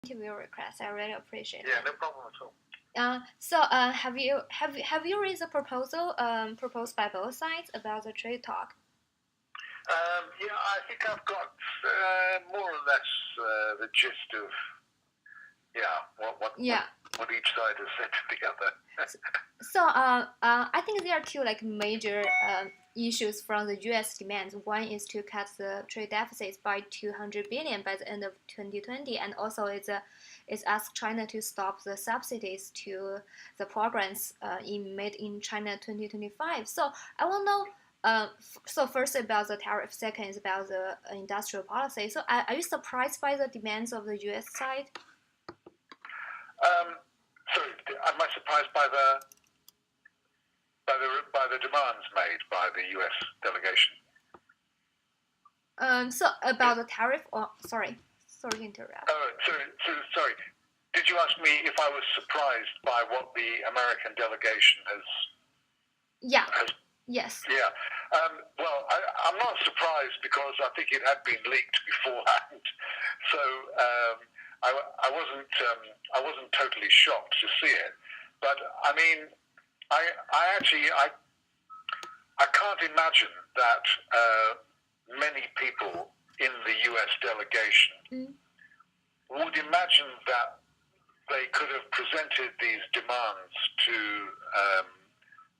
interview request. I really appreciate Yeah, it. no problem at all. Have you raised a proposal proposed by both sides about the trade talk? Yeah, I think I've got more or less the gist of Yeah. what each side has said to the other. I think there are two like major issues from the U.S. demands. One is to cut the trade deficits by 200 billion by the end of 2020, and also it's ask China to stop the subsidies to the programs in Made in China 2025. So I want to know. So first about the tariff, second is about the industrial policy. So are you surprised by the demands of the U.S. side? Sorry, am I surprised by the demands made by the U.S. delegation? So about the tariff, or sorry to interrupt. Oh, sorry. Did you ask me if I was surprised by what the American delegation has? Yeah. Yes. Yeah. Well, I'm not surprised because I think it had been leaked beforehand, so I wasn't totally shocked to see it. But I mean, I can't imagine that many people in the U.S. delegation would imagine that they could have presented these demands to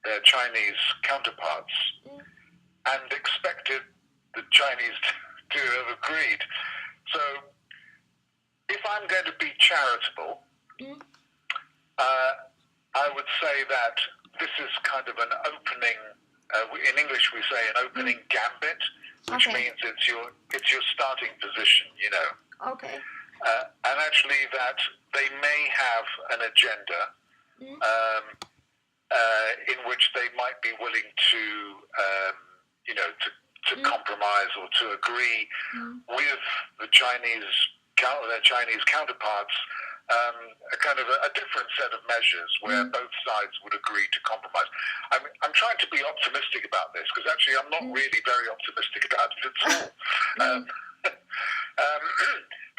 their Chinese counterparts and expected the Chinese to have agreed. So, if I'm going to be charitable, I would say that this is kind of an opening. In English, we say an opening gambit, which means it's your starting position. Okay. And actually, that they may have an agenda in which they might be willing to, to compromise or to agree with their Chinese counterparts, a kind of a different set of measures where both sides would agree to compromise. I'm trying to be optimistic about this because actually I'm not really very optimistic about it at all.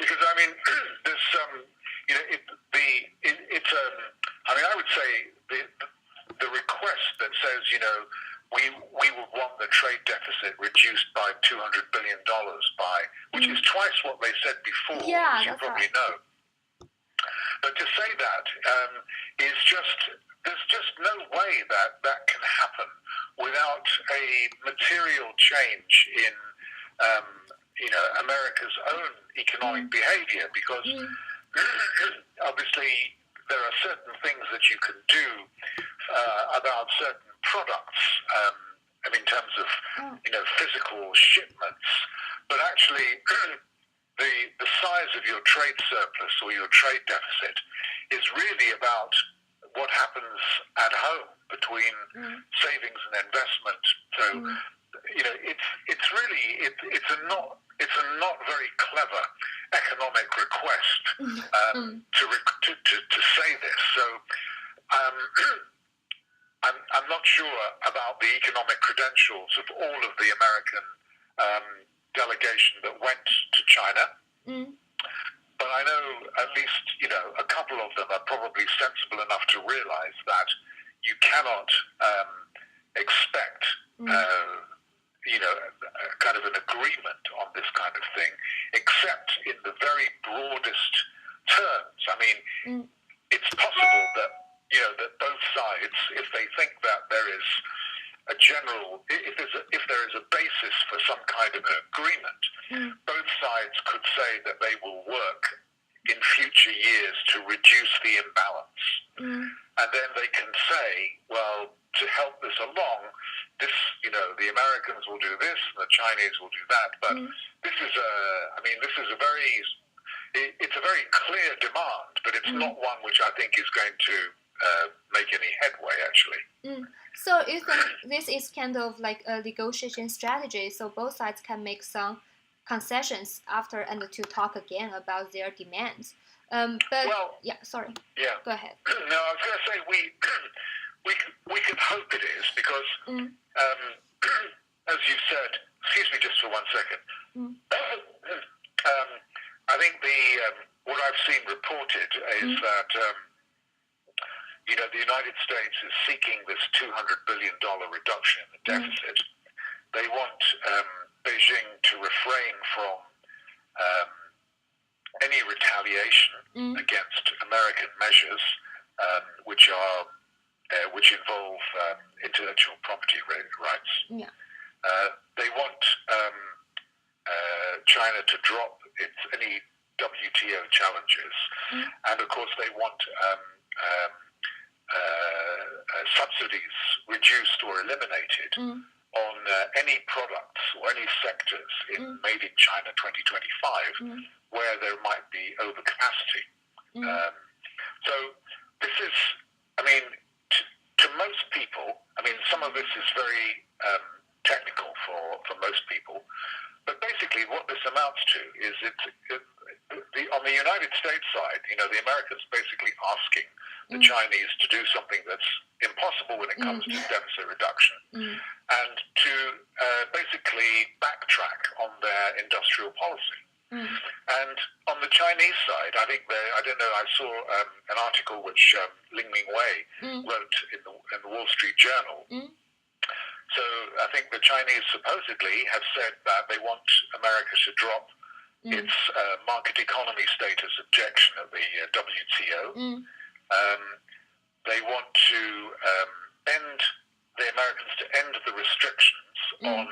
Because I mean, there's I would say the request that says we would want the trade deficit reduced by $200 billion which is twice what they said before, as you probably know. But to say that there's just no way that can happen without a material change in America's own economic behavior, because obviously there are certain things that you can do about certain products, in terms of physical shipments, but actually the size of your trade surplus or your trade deficit is really about what happens at home between savings and investment. So it's a not very clever economic request to say this. So I'm not sure about the economic credentials of all of the American delegation that went to China. But I know at least a couple of them are probably sensible enough to realize that you cannot expect kind of an agreement on this kind of thing, except in the very broadest terms. I mean, it's possible that that both sides, if they think that there is a general, if there is a basis for some kind of an agreement, both sides could say that they will work in future years to reduce the imbalance, and then they can say, well, to help this along, the Americans will do this, and the Chinese will do that. But this is it's a very clear demand, but it's not one which I think is going to make any headway, actually. So you think this is kind of like a negotiation strategy, so both sides can make some concessions after and to talk again about their demands. Sorry. Yeah. Go ahead. No, I was going to say we can hope it is, because as you said, excuse me just for 1 second. I think what I've seen reported is that the United States is seeking this $200 billion reduction in the deficit. They want Beijing to refrain from any retaliation against American measures, which involve intellectual property rights. Yeah. They want China to drop any WTO challenges, and of course they want subsidies reduced or eliminated on any products or any sectors in Made in China 2025 where there might be overcapacity. So this is, to most people, some of this is very technical for most people, but basically what this amounts to is on the United States side, the Americans basically asking the Chinese to do something that's impossible when it comes to deficit reduction, and to basically backtrack on their industrial policy. And on the Chinese side, I think I saw an article which Ling Mingwei wrote in the Wall Street Journal. So I think the Chinese supposedly have said that they want America to drop its market economy status objection at the WTO. They want to the Americans to end the restrictions on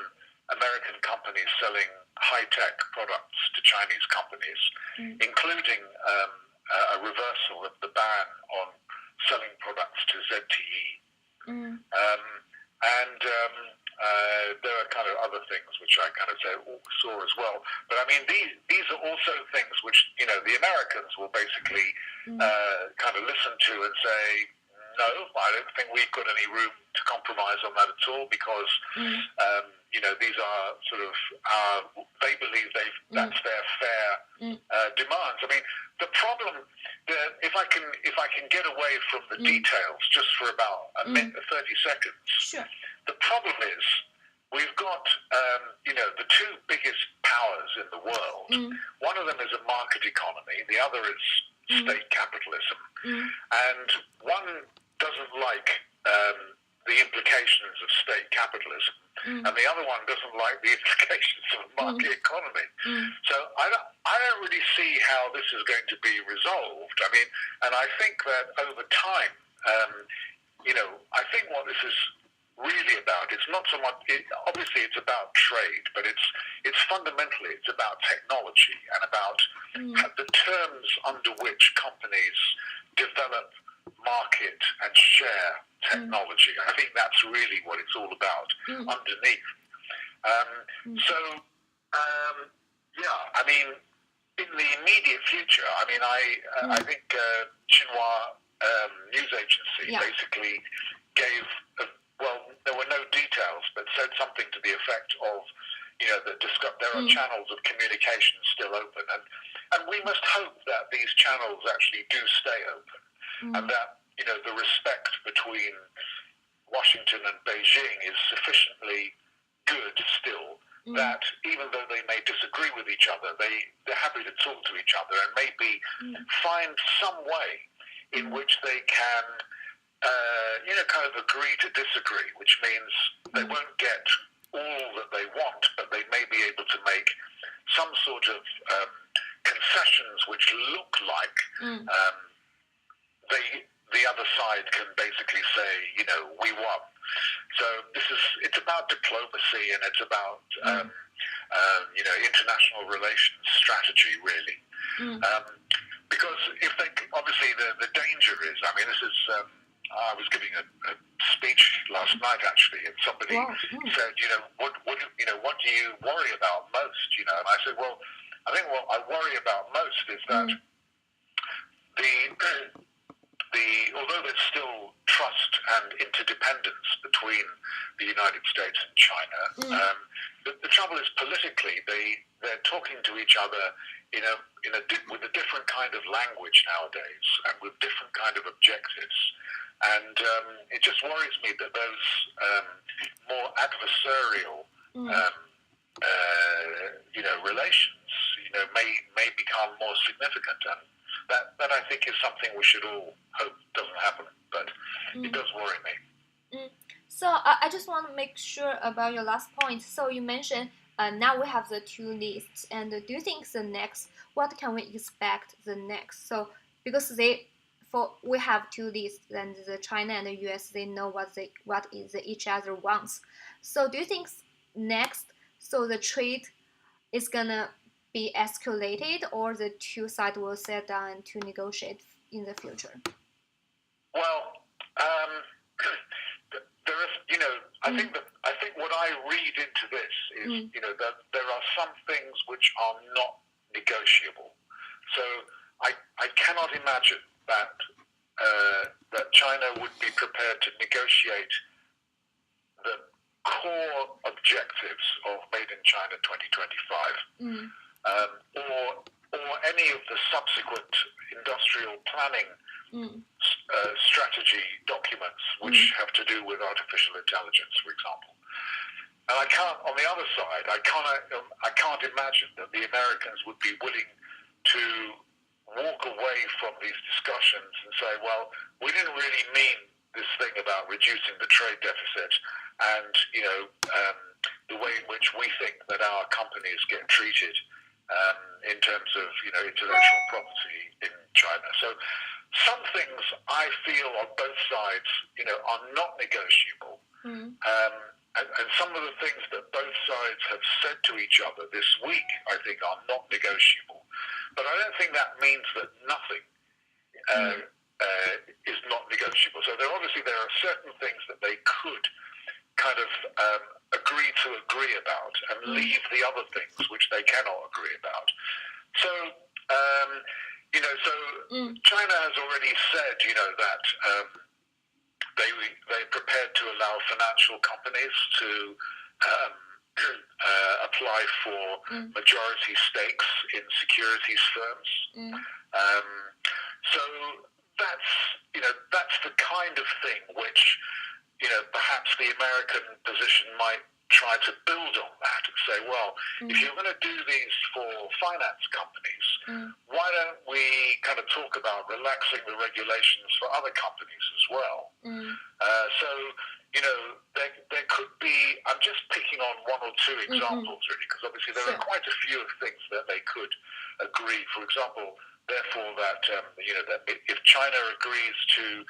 American companies selling high-tech products to Chinese companies, including a reversal of the ban on selling products to ZTE. And there are kind of other things which I kind of saw as well. But these are also things which, the Americans will basically kind of listen to and say, no, I don't think we've got any room to compromise on that at all, because, these are sort of, they believe that's their fair demands. The problem, if I can get away from the details just for about a minute, 30 seconds, sure. The problem is we've got, the two biggest powers in the world. One of them is a market economy, the other is state capitalism. And one doesn't like the implications of state capitalism, and the other one doesn't like the implications of a market economy. So I don't really see how this is going to be resolved. And I think that over time, I think what this is really about, it's not so much, obviously it's about trade, but it's fundamentally, it's about technology and about the terms under which companies develop, market and share technology. I think that's really what it's all about underneath. In the immediate future, I think Xinhua News Agency basically gave, there were no details, but said something to the effect of, there are channels of communication still open, and we must hope that these channels actually do stay open, and that, the respect between Washington and Beijing is sufficiently good still, that even though they may disagree with each other, they're happy to talk to each other and maybe find some way in which they can, kind of agree to disagree, which means they won't get all that they want, but they may be able to make some sort of concessions which look like the other side can basically say, we won. So it's about diplomacy, and it's about international relations strategy, really. Because if they, obviously the danger is, this is, I was giving a speech last night actually, and somebody said, what do you worry about most? And I said, well, I think what I worry about most is that although there's still trust and interdependence between the United States and China, the trouble is politically they're talking to each other with a different kind of language nowadays, and with different kind of objectives. And it just worries me that those more adversarial relations, may become more significant, and that I think is something we should all hope doesn't happen. But it does worry me. So I just want to make sure about your last point. So you mentioned now we have the two lists, and do you think the next? What can we expect the next? So because we have two lists, and the China and the US, they know what is each other wants. So do you think next? So the trade is gonna be escalated, or the two sides will sit down to negotiate in the future? Well, there is, I think what I read into this is, that there are some things which are not negotiable. So I cannot imagine that China would be prepared to negotiate the core objectives of Made in China 2025, or any of the subsequent industrial planning strategy documents which have to do with artificial intelligence, for example. And I can't, on the other side, I can't imagine that the Americans would be willing to walk away from these discussions and say, well, we didn't really mean this thing about reducing the trade deficit and, the way in which we think that our companies get treated in terms of, intellectual property in China. So some things I feel on both sides, are not negotiable. And some of the things that both sides have said to each other this week, I think, are not negotiable. But I don't think that means that nothing is not negotiable. So there are certain things that they could kind of agree about and leave the other things which they cannot agree about. So, China has already said, that they're prepared to allow financial companies to apply for majority stakes in securities firms. So that's the kind of thing which, perhaps the American position might try to build on that and say, well, if you're going to do these for finance companies, why don't we kind of talk about relaxing the regulations for other companies as well? So, there could be, I'm just picking on one or two examples really, because obviously there are quite a few things that they could agree. For example, therefore, that that if China agrees to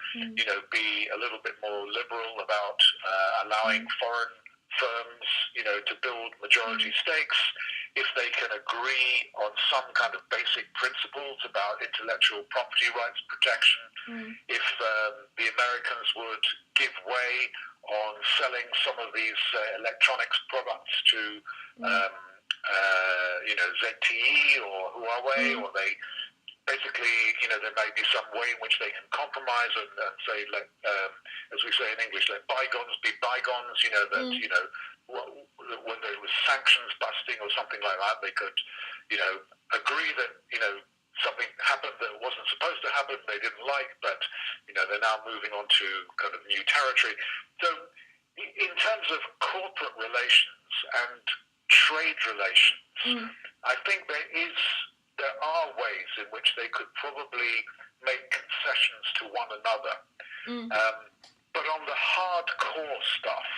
be a little bit more liberal about allowing foreign firms to build majority stakes, if they can agree on some kind of basic principles about intellectual property rights protection, if the Americans would give way on selling some of these electronics products to ZTE or Huawei, or they basically, there may be some way in which they can compromise and say, as we say in English, let bygones be bygones, when there was sanctions busting or something like that, they could, agree that, something happened that wasn't supposed to happen, they didn't like, but, they're now moving on to kind of new territory. So in terms of corporate relations and trade relations, I think there are ways in which they could probably make concessions to one another. But on the hardcore stuff,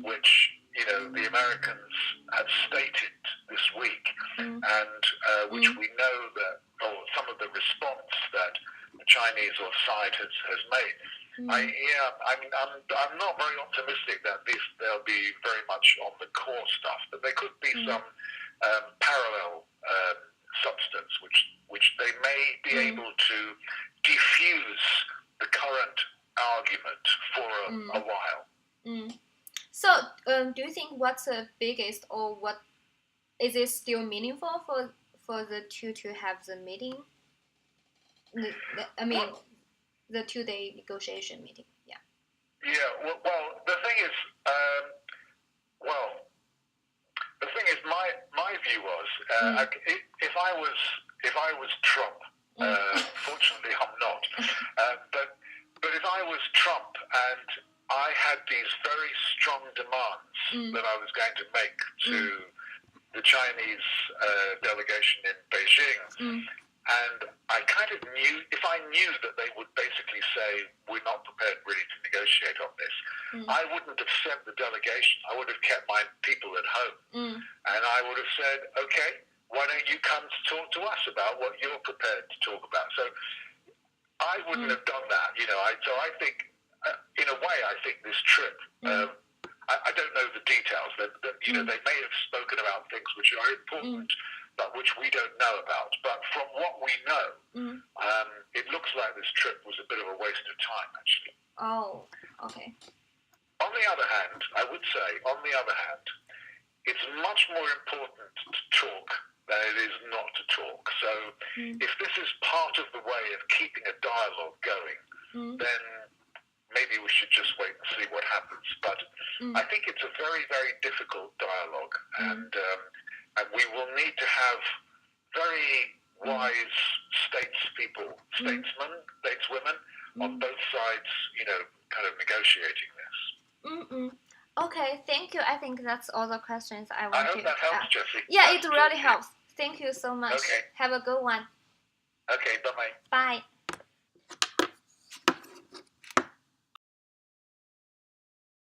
which, the Americans have stated this week, and which we know that, or some of the response that the Chinese side has made, I'm not very optimistic that they'll be very much on the core stuff, but there could be some parallel substance which they may be able to diffuse the current argument for a while. So, do you think what's the biggest, or what is it still meaningful for the two to have the meeting? The 2-day negotiation meeting. Yeah. Yeah. Well, the thing is, my view was, if I was Trump, fortunately I'm not, but if I was Trump and I had these very strong demands that I was going to make to the Chinese delegation in Beijing. Mm. And I kind of knew, if I knew that they would basically say, we're not prepared really to negotiate on this, I wouldn't have sent the delegation. I would have kept my people at home. And I would have said, okay, why don't you come to talk to us about what you're prepared to talk about? So I wouldn't have done that, you know. So I think, in a way, I think this trip, I don't know the details. You know, they may have spoken about things which are important, but which we don't know about. But from what we know, it looks like this trip was a bit of a waste of time, actually. Oh, okay. On the other hand, I would say, it's much more important to talk than it is not to talk. So if this is part of the way of keeping a dialogue going, then maybe we should just wait and see what happens. But I think it's a very, very difficult dialogue, and we will need to have very wise stateswomen on both sides, you know, kind of negotiating this. Okay, thank you. I think that's all the questions I want to I hope that helps, Jessie. Yeah, it really helps. Thank you so much. Okay. Have a good one. Okay, bye-bye. Bye.